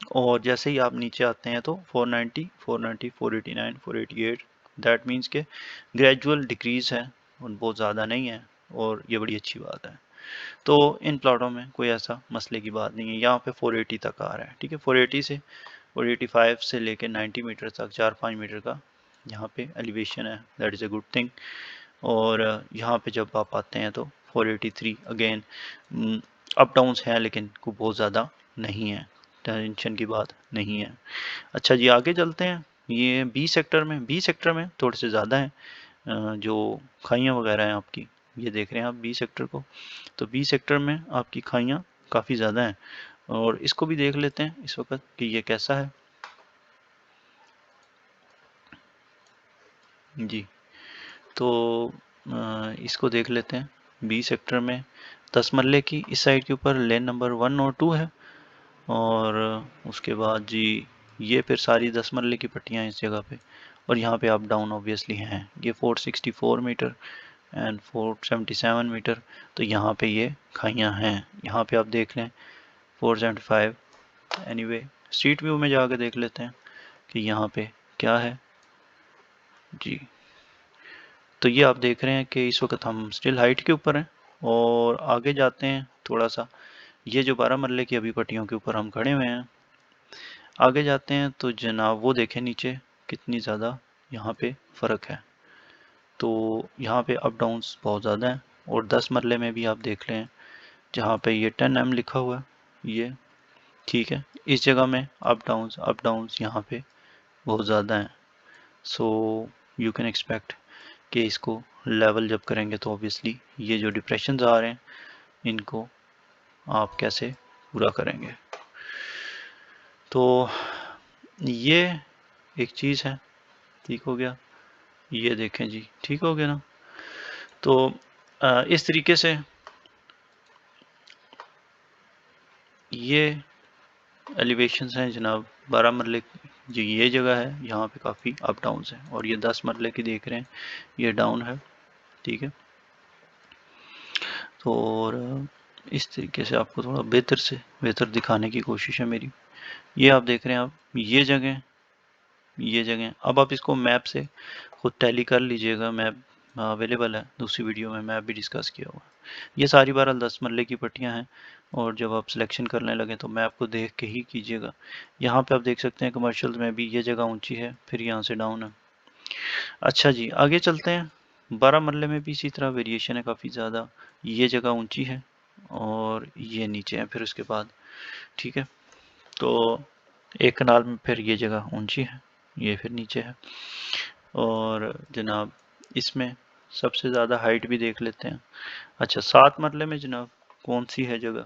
اور جیسے ہی آپ نیچے آتے ہیں تو 490 490 489 488 دیٹ مینس کہ گریجول ڈکریز ہے اور بہت زیادہ نہیں ہے، اور یہ بڑی اچھی بات ہے۔ تو ان پلاٹوں میں کوئی ایسا مسئلے کی بات نہیں ہے۔ یہاں پہ 480 تک آ رہا ہے، ٹھیک ہے، 480 سے 485 سے لے کے 90 میٹر تک 4-5 میٹر کا یہاں پہ ایلیویشن ہے، that is a good thing. اور یہاں پہ جب آپ آتے ہیں تو 483 اگین اپ ڈاؤنس ہیں لیکن کوئی بہت زیادہ نہیں ہے، ٹینشن کی بات نہیں ہے۔ اچھا جی آگے چلتے ہیں۔ یہ بی سیکٹر میں تھوڑے سے زیادہ ہیں جو کھائیاں وغیرہ ہیں آپ کی، یہ دیکھ رہے ہیں آپ بی سیکٹر کو، تو بی سیکٹر میں آپ کی کھائیاں کافی زیادہ ہیں، اور اس کو بھی دیکھ لیتے ہیں اس وقت کہ یہ کیسا ہے جی۔ تو اس کو دیکھ لیتے ہیں۔ بی سیکٹر میں 10 مرلے کی اس سائڈ کے اوپر لین نمبر 1 اور 2 ہے، اور اس کے بعد جی یہ پھر ساری 10 مرلے کی پٹیاں ہیں اس جگہ پہ، اور یہاں پہ اپ ڈاؤن اوبیسلی ہیں۔ یہ 464 میٹر اینڈ 477 میٹر، تو یہاں پہ یہ کھائیاں ہیں۔ یہاں پہ آپ دیکھ لیں 475۔ اینی وے اسٹریٹ ویو میں جا کے دیکھ لیتے ہیں کہ یہاں پہ کیا ہے جی۔ تو یہ آپ دیکھ رہے ہیں کہ اس وقت ہم اسٹل ہائٹ کے اوپر ہیں، اور آگے جاتے ہیں تھوڑا سا۔ یہ جو 12 مرلے کی ابھی پٹیوں کے اوپر ہم کھڑے ہوئے ہیں، آگے جاتے ہیں تو جناب وہ دیکھیں نیچے کتنی زیادہ یہاں پہ فرق ہے۔ تو یہاں پہ اپ ڈاؤنس بہت زیادہ ہیں، اور 10 مرلے میں بھی آپ دیکھ لیں جہاں پہ یہ 10 ایم لکھا ہوا ہے یہ ٹھیک ہے، اس جگہ میں اپ ڈاؤنس یہاں پہ بہت زیادہ ہیں۔ سو یو کین ایکسپیکٹ کہ اس کو لیول جب کریں گے تو اوبیسلی یہ جو ڈپریشنز آ رہے ہیں ان کو آپ کیسے پورا کریں گے۔ تو یہ ایک چیز ہے، ٹھیک ہو گیا، یہ دیکھیں جی ٹھیک ہو گیا نا۔ تو اس طریقے سے یہ ایلیویشنز ہیں جناب 12 مرلے جو یہ جگہ ہے یہاں پہ کافی اپ ڈاؤنز ہیں، اور یہ 10 مرلے کی دیکھ رہے ہیں یہ ڈاؤن ہے، ٹھیک ہے۔ تو اور اس طریقے سے آپ کو تھوڑا بہتر دکھانے کی کوشش ہے میری۔ یہ آپ دیکھ رہے ہیں آپ یہ جگہ اب آپ اس کو میپ سے خود ٹیلی کر لیجئے گا، میپ اویلیبل ہے دوسری ویڈیو میں میپ بھی ڈسکس کیا ہوا۔ یہ ساری بہرحال 10 مرلے کی پٹیاں ہیں، اور جب آپ سلیکشن کرنے لگیں تو میپ کو دیکھ کے ہی کیجیے گا۔ یہاں پہ آپ دیکھ سکتے ہیں کمرشل میں بھی یہ جگہ اونچی ہے، پھر یہاں سے ڈاؤن ہے۔ اچھا جی آگے چلتے ہیں۔ 12 مرلے میں بھی اسی طرح ویریشن ہے کافی زیادہ، یہ جگہ اونچی ہے اور یہ نیچے ہے پھر اس کے بعد، ٹھیک ہے۔ تو ایک کنال میں پھر یہ جگہ اونچی ہے، یہ پھر نیچے ہے، اور جناب اس میں سب سے زیادہ ہائٹ بھی دیکھ لیتے ہیں۔ اچھا 7 مرلے میں جناب کون سی ہے جگہ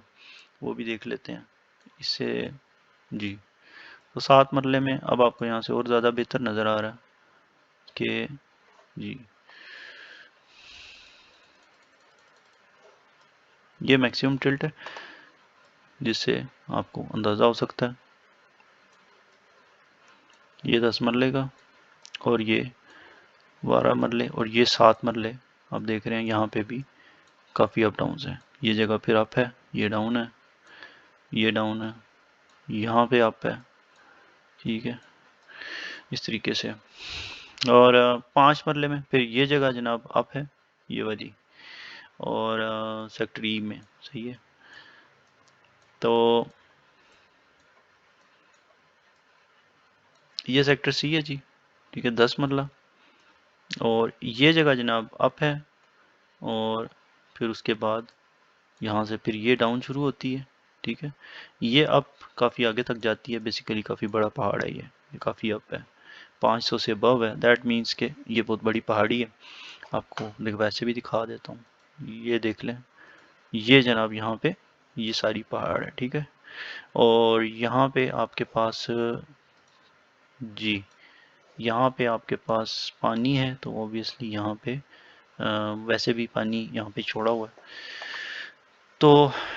وہ بھی دیکھ لیتے ہیں اس سے جی۔ تو 7 مرلے میں اب آپ کو یہاں سے اور زیادہ بہتر نظر آ رہا ہے کہ جی یہ میکسیمم ٹلٹ ہے جس سے آپ کو اندازہ ہو سکتا ہے۔ یہ 10 مرلے کا، اور یہ 12 مرلے، اور یہ 7 مرلے آپ دیکھ رہے ہیں یہاں پہ بھی کافی اپ ڈاؤنز ہیں۔ یہ جگہ پھر اپ ہے، یہ ڈاؤن ہے، یہ ڈاؤن ہے، یہاں پہ اپ ہے، ٹھیک ہے اس طریقے سے۔ اور 5 مرلے میں پھر یہ جگہ جناب اپ ہے یہ والی، اور سیکٹر ای میں صحیح ہے۔ تو یہ سیکٹر سی ہے جی، ٹھیک ہے 10 مرلہ، اور یہ جگہ جناب اپ ہے، اور پھر اس کے بعد یہاں سے پھر یہ ڈاؤن شروع ہوتی ہے، ٹھیک ہے۔ یہ اپ کافی آگے تک جاتی ہے، بیسیکلی کافی بڑا پہاڑ ہے یہ کافی اپ ہے، 500 سے ابو ہے، دیٹ مینس کہ یہ بہت بڑی پہاڑی ہے۔ آپ کو ویسے بھی دکھا دیتا ہوں، یہ دیکھ لیں یہ جناب یہاں پہ یہ ساری پہاڑ ہے، ٹھیک ہے۔ اور یہاں پہ آپ کے پاس جی یہاں پہ آپ کے پاس پانی ہے، تو اوبیسلی یہاں پہ ویسے بھی پانی یہاں پہ چھوڑا ہوا ہے۔ تو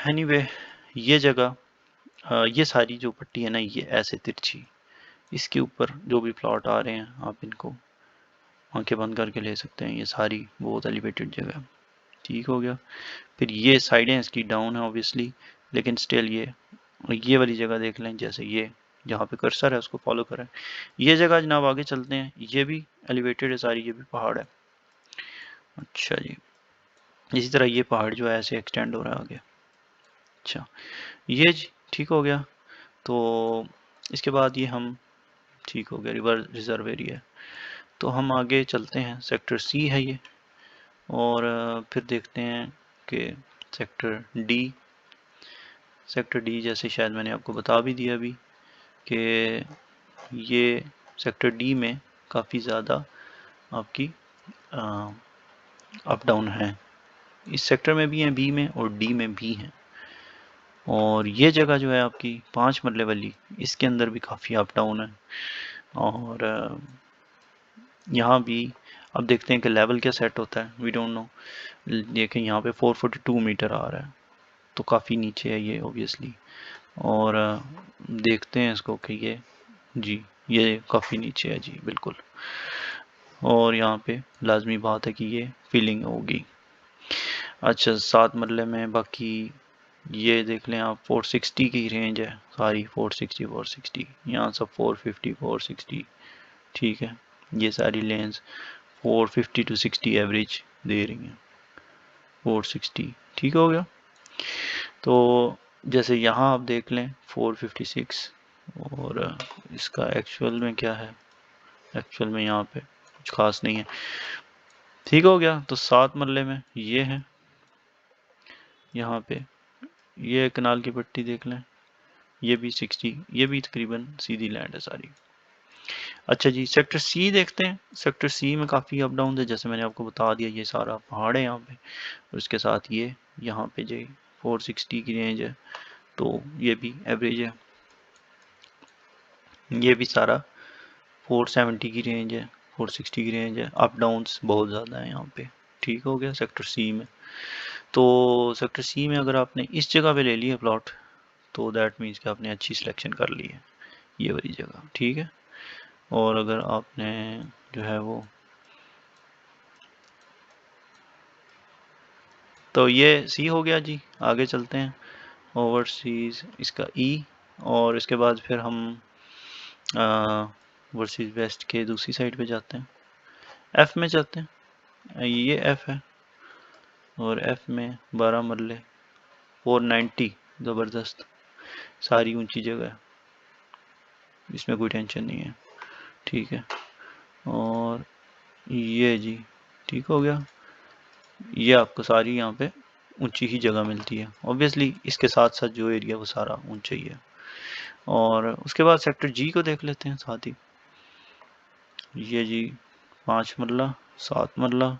اینی وے یہ جگہ یہ ساری جو پٹی ہے نا یہ ایسے ترچھی، اس کے اوپر جو بھی پلاٹ آ رہے ہیں آپ ان کو آنکھیں بند کر کے لے سکتے ہیں، یہ ساری بہت ایلیویٹڈ جگہ ہے، ٹھیک ہو گیا۔ پھر یہ سائڈیں اس کی ڈاؤن ہیں اوبیسلی، لیکن سٹل یہ والی جگہ دیکھ لیں، جیسے یہ جہاں پہ کرسر ہے اس کو فالو کریں. یہ جگہ جناب آگے چلتے ہیں. یہ بھی ایلیویٹڈ ہے ساری, یہ بھی پہاڑ ہے. اچھا جی, اسی طرح یہ پہاڑ جو ہے ایسے ایکسٹینڈ ہو رہا ہے آگے. اچھا یہ جی ٹھیک ہو گیا. تو اس کے بعد یہ ہم ٹھیک ہو گیا ریور ریزرو ایریا. تو ہم آگے چلتے ہیں. سیکٹر سی ہے یہ, اور پھر دیکھتے ہیں کہ سیکٹر ڈی. سیکٹر ڈی جیسے شاید میں نے آپ کو بتا بھی دیا ابھی کہ یہ سیکٹر ڈی میں کافی زیادہ آپ کی اپ ڈاؤن ہیں. اس سیکٹر میں بھی ہیں, بی میں اور ڈی میں بھی ہیں. اور یہ جگہ جو ہے آپ کی 5 مرلے والی, اس کے اندر بھی کافی اپ ڈاؤن ہے. اور یہاں بھی اب دیکھتے ہیں کہ لیول کیا سیٹ ہوتا ہے, وی ڈونٹ نو. دیکھیں یہاں پہ 442 میٹر آ رہا ہے, تو کافی نیچے ہے یہ اوبیسلی. اور دیکھتے ہیں اس کو کہ یہ جی یہ کافی نیچے ہے جی بالکل. اور یہاں پہ لازمی بات ہے کہ یہ فیلنگ ہوگی. اچھا 7 مرلے میں باقی یہ دیکھ لیں آپ 460 کی رینج ہے ساری, 460 یہاں سب 450 460 ٹھیک ہے. یہ ساری لینز 450 to 60 ایوریج دے رہی ہیں. 460 ٹھیک ہو گیا. تو جیسے یہاں آپ دیکھ لیں 456, اور اس کا ایکچول میں کیا ہے, ایکچول میں یہاں پہ کچھ خاص نہیں ہے. ٹھیک ہو گیا. تو 7 مرلے میں یہ ہے. یہاں پہ یہ کنال کی پٹی دیکھ لیں, یہ بھی 60, یہ بھی تقریباً سیدھی لینڈ ہے ساری. اچھا جی سیکٹر سی دیکھتے ہیں. سیکٹر سی میں کافی اپ ڈاؤن ہے, جیسے میں نے آپ کو بتا دیا یہ سارا پہاڑ ہے یہاں پہ, اور اس کے ساتھ یہ یہاں پہ جو 460 کی رینج ہے, تو یہ بھی ایوریج ہے. یہ بھی سارا 470 کی رینج ہے, 460 کی رینج ہے. اپ ڈاؤنس بہت زیادہ ہیں یہاں پہ. ٹھیک ہو گیا سیکٹر سی میں. تو سیکٹر سی میں اگر آپ نے اس جگہ پہ لے لیا پلاٹ, تو دیٹ مینس کہ آپ نے اچھی سلیکشن کر لی ہے یہ والی جگہ. ٹھیک ہے. اور اگر آپ نے جو ہے وہ, تو یہ سی ہو گیا جی. آگے چلتے ہیں. اوورسیز اس کا ای, اور اس کے بعد پھر ہم اوورسیز ویسٹ کے دوسری سائڈ پہ جاتے ہیں. ایف میں چلتے ہیں. یہ ایف ہے, اور ایف میں 12 مرلے 490, زبردست ساری اونچی جگہ ہے, اس میں کوئی ٹینشن نہیں ہے. ٹھیک ہے. اور یہ جی ٹھیک ہو گیا. یہ آپ کو ساری یہاں پہ اونچی ہی جگہ ملتی ہے اوبیسلی. اس کے ساتھ ساتھ جو ایریا وہ سارا اونچا ہی ہے. اور اس کے بعد سیکٹر جی کو دیکھ لیتے ہیں ساتھ ہی. یہ جی 5 مرلہ 7 مرلہ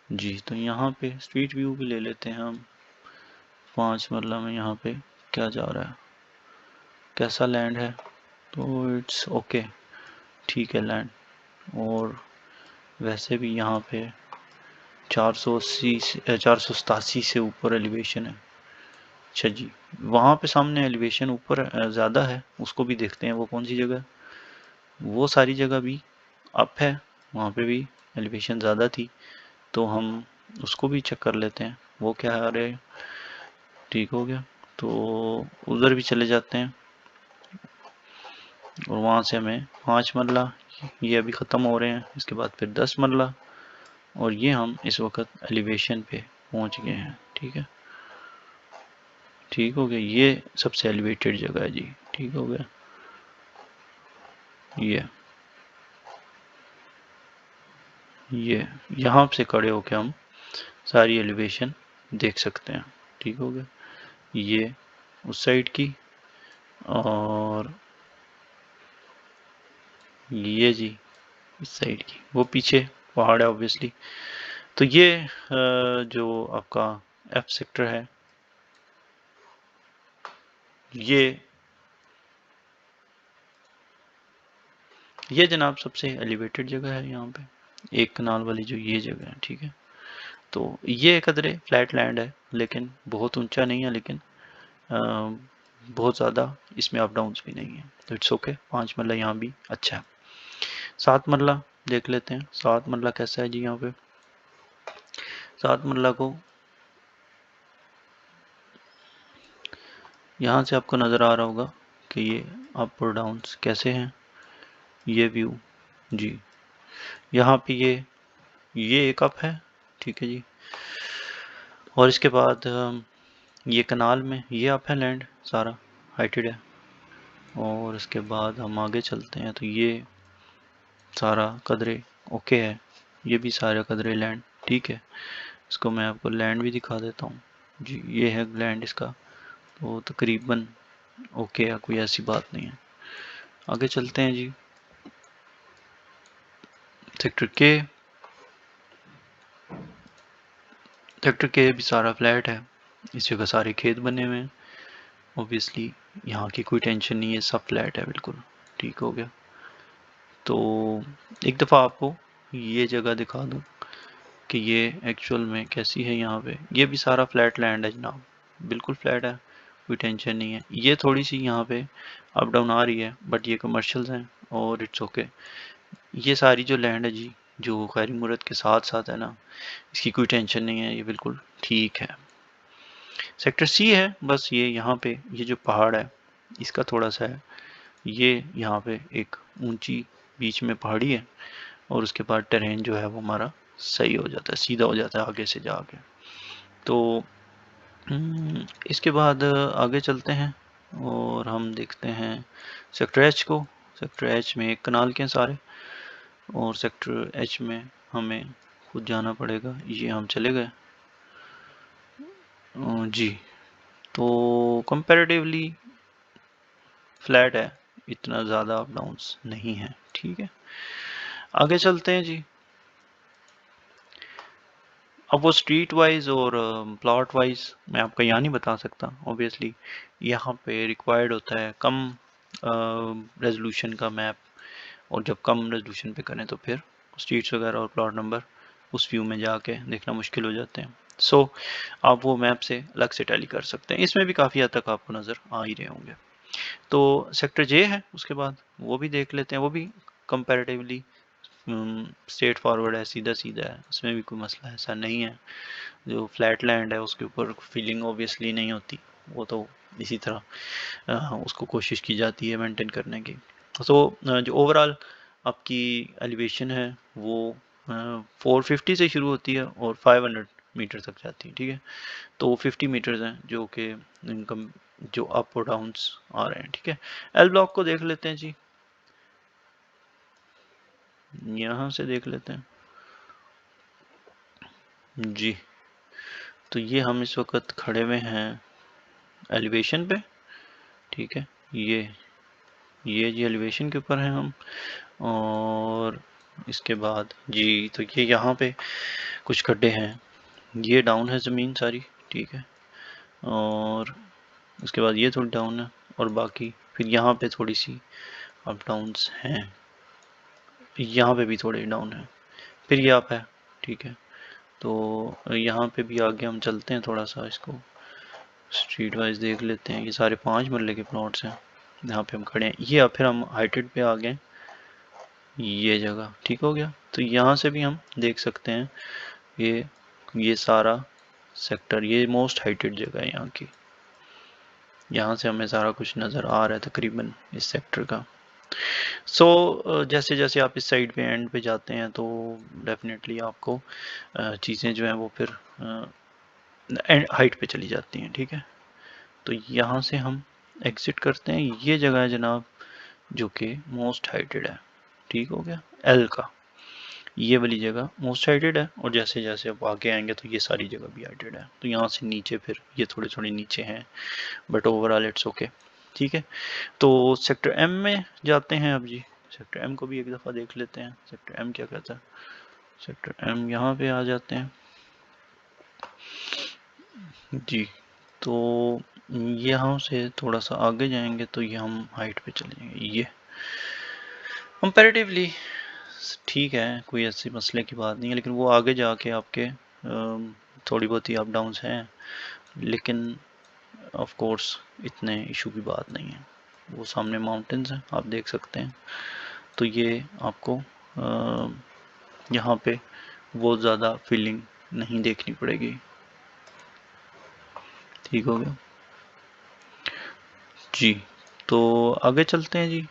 جی. تو یہاں پہ اسٹریٹ ویو بھی لے لیتے ہیں ہم. 5 مرلہ میں یہاں پہ کیا جا رہا ہے, کیسا لینڈ ہے, تو اٹس اوکے ٹھیک ہے لینڈ. اور ویسے بھی یہاں پہ 487 سے اوپر ایلیویشن ہے. اچھا جی, وہاں پہ سامنے ایلیویشن اوپر زیادہ ہے, اس کو بھی دیکھتے ہیں وہ کون سی جگہ. وہ ساری جگہ بھی اپ ہے, وہاں پہ بھی ایلیویشن زیادہ تھی, تو ہم اس کو بھی چیک کر لیتے ہیں وہ کیا آ رہے. ٹھیک ہو گیا. تو ادھر بھی چلے جاتے ہیں, اور وہاں سے ہمیں 5 مرلہ یہ ابھی ختم ہو رہے ہیں. اس کے بعد پھر 10 مرلہ, اور یہ ہم اس وقت ایلیویشن پہ پہنچ گئے ہیں. ٹھیک ہے. ٹھیک ہو گیا. یہ سب سے ایلیویٹڈ جگہ ہے جی. ٹھیک ہو گیا. یہ یہاں سے کھڑے ہو کے ہم ساری ایلیویشن دیکھ سکتے ہیں. ٹھیک ہو گیا. یہ اس سائڈ کی, اور یہ جی اس سائڈ کی, وہ پیچھے پہاڑ ہے اوبیسلی. تو یہ جو آپ کا ایف سیکٹر ہے, یہ جناب سب سے ایلیویٹڈ جگہ ہے یہاں پہ, ایک کنال والی جو یہ جگہ ہے. ٹھیک ہے. تو یہ قدرے فلیٹ لینڈ ہے, لیکن بہت اونچا نہیں ہے, لیکن بہت زیادہ اس میں اپ ڈاؤنس بھی نہیں ہے, تو اٹس اوکے. 5 مرلہ یہاں بھی اچھا ہے. 7 مرلہ دیکھ لیتے ہیں. 7 مرلہ کیسا ہے جی. یہاں پہ 7 مرلہ کو یہاں سے آپ کو نظر آ رہا ہوگا کہ یہ اپ اور ڈاؤنس کیسے ہیں، یہ ویو جی، یہاں پہ یہ ایک اپ ہے، ٹھیک ہے جی، اور اس کے بعد یہ کنال میں یہ اپ ہے، لینڈ سارا ہائٹڈ ہے، اور اس کے بعد ہم آگے چلتے ہیں تو یہ سارا قدرے اوکے ہے، یہ بھی سارا قدرے لینڈ ٹھیک ہے، اس کو میں آپ کو لینڈ بھی دکھا دیتا ہوں جی، یہ ہے لینڈ اس کا، تو تقریباً اوکے ہے، کوئی ایسی بات نہیں ہے۔ آگے چلتے ہیں جی، سیکٹر کے بھی سارا فلیٹ ہے، اس جگہ سارے کھیت بنے ہوئے ہیں، اوبیسلی یہاں کی کوئی ٹینشن نہیں ہے، سب فلیٹ ہے بالکل ٹھیک ہو گیا۔ تو ایک دفعہ آپ کو یہ جگہ دکھا دوں کہ یہ ایکچول میں کیسی ہے، یہاں پہ یہ بھی سارا فلیٹ لینڈ ہے جناب، بالکل فلیٹ ہے، کوئی ٹینشن نہیں ہے، یہ تھوڑی سی یہاں پہ اپ ڈاؤن آ رہی ہے، بٹ یہ کمرشلز ہیں اور اٹس اوکے۔ یہ ساری جو لینڈ ہے جی، جو خیری مورد کے ساتھ ساتھ ہے نا، اس کی کوئی ٹینشن نہیں ہے، یہ بالکل ٹھیک ہے۔ سیکٹر سی ہے، بس یہ یہاں پہ یہ جو پہاڑ ہے اس کا تھوڑا سا ہے، یہ یہاں پہ ایک اونچی بیچ میں پہاڑی ہے، اور اس کے بعد ٹرین جو ہے وہ ہمارا صحیح ہو جاتا ہے، سیدھا ہو جاتا ہے آگے سے جا کے۔ تو اس کے بعد آگے چلتے ہیں اور ہم دیکھتے ہیں سیکٹر ایچ کو۔ سیکٹر ایچ میں ایک کنال کے سارے، اور سیکٹر ایچ میں ہمیں خود جانا پڑے گا، یہ ہم چلے گئے جی، تو کمپیریٹیولی فلیٹ ہے، اتنا زیادہ اپ ڈاؤنس نہیں ہے، ٹھیک ہے۔ آگے چلتے ہیں جی، اب وہ اسٹریٹ وائز اور پلاٹ وائز میں آپ کا یہاں نہیں بتا سکتا، اوبیسلی یہاں پہ ریکوائرڈ ہوتا ہے کم ریزولوشن کا میپ، اور جب کم ریزولوشن پہ کریں تو پھر اسٹریٹس وغیرہ اور پلاٹ نمبر اس ویو میں جا کے دیکھنا مشکل ہو جاتے ہیں، سو آپ وہ میپ سے الگ سے ٹیلی کر سکتے ہیں، اس میں بھی کافی حد تک آپ کو نظر آ ہی رہے ہوں گے۔ تو سیکٹر جے ہے، اس کے بعد وہ بھی دیکھ لیتے ہیں، وہ بھی کمپیریٹیولی اسٹریٹ فارورڈ ہے، سیدھا سیدھا ہے، اس میں بھی کوئی مسئلہ ایسا نہیں ہے۔ جو فلیٹ لینڈ ہے اس کے اوپر فیلنگ اوبیسلی نہیں ہوتی، وہ تو اسی طرح اس کو کوشش کی جاتی ہے مینٹین کرنے کی۔ تو جو اوورال آپ کی ایلیویشن ہے وہ 450 سے شروع ہوتی ہے اور 500 میٹر تک جاتی ہے، ٹھیک ہے، تو 50 میٹرز ہیں جو کہ جو اپ اور ڈاؤنس آ رہے ہیں، ٹھیک ہے۔ ایل بلاک کو دیکھ لیتے ہیں جی، یہاں سے دیکھ لیتے ہیں جی، تو یہ ہم اس وقت کھڑے ہوئے ہیں ایلیویشن پہ، ٹھیک ہے، یہ جی ایلیویشن کے اوپر ہیں ہم، اور اس کے بعد جی تو یہ یہاں پہ کچھ گڈھے ہیں، یہ ڈاؤن ہے زمین ساری، ٹھیک ہے، اور اس کے بعد یہ تھوڑی ڈاؤن ہے، اور باقی پھر یہاں پہ تھوڑی سی اپ ڈاؤنس ہیں، یہاں پہ بھی تھوڑے ڈاؤن ہیں، پھر یہ اپ ہے، ٹھیک ہے۔ تو یہاں پہ بھی آگے ہم چلتے ہیں، تھوڑا سا اس کو اسٹریٹ وائز دیکھ لیتے ہیں، یہ سارے 5 مرلے کے پلاٹس ہیں، یہاں پہ ہم کھڑے ہیں، یہ اب پھر ہم ہائٹڈ پہ آ گئے، یہ جگہ ٹھیک ہو گیا، تو یہاں سے بھی ہم دیکھ سکتے ہیں یہ سارا سیکٹر، یہ موسٹ ہائٹڈ جگہ ہے یہاں کی، یہاں سے ہمیں سارا کچھ نظر آ رہا ہے تقریباً اس سیکٹر کا۔ سو جیسے جیسے آپ اس سائڈ پہ اینڈ پہ جاتے ہیں تو ڈیفینیٹلی آپ کو چیزیں جو ہیں وہ پھر ہائٹ پہ چلی جاتی ہیں، ٹھیک ہے۔ تو یہاں سے ہم ایگزٹ کرتے ہیں، یہ جگہ ہے جناب جو کہ موسٹ ہائٹڈ ہے، ٹھیک ہو گیا، ایل کا یہ والی جگہ موسٹ ہائٹڈ ہے، اور جیسے جیسے آپ آگے آئیں گے تو یہ ساری جگہ بھی ہائٹڈ ہے، تو یہاں سے نیچے پھر یہ تھوڑے تھوڑے نیچے ہیں، بٹ اوورآل اٹس اوکے، ٹھیک ہے۔ تو سیکٹر ایم میں جاتے ہیں اب جی، سیکٹر ایم کو بھی ایک دفعہ دیکھ لیتے ہیں، سیکٹر ایم کیا کہتا ہے، سیکٹر ایم یہاں پہ آ جاتے ہیں جی، تو یہاں سے تھوڑا سا آگے جائیں گے تو یہ ہم ہائٹ پہ چلے جائیں گے، یہ کمپیریٹیولی ٹھیک ہے، کوئی ایسی مسئلے کی بات نہیں ہے، لیکن وہ آگے جا کے آپ کے تھوڑی بہت ہی اپ ڈاؤنس ہیں، لیکن آف کورس اتنے ایشو کی بات نہیں ہے، وہ سامنے ماؤنٹینز ہیں آپ دیکھ سکتے ہیں، تو یہ آپ کو یہاں پہ بہت زیادہ فیلنگ نہیں دیکھنی پڑے گی، ٹھیک ہو گیا جی۔ تو آگے چلتے ہیں جی.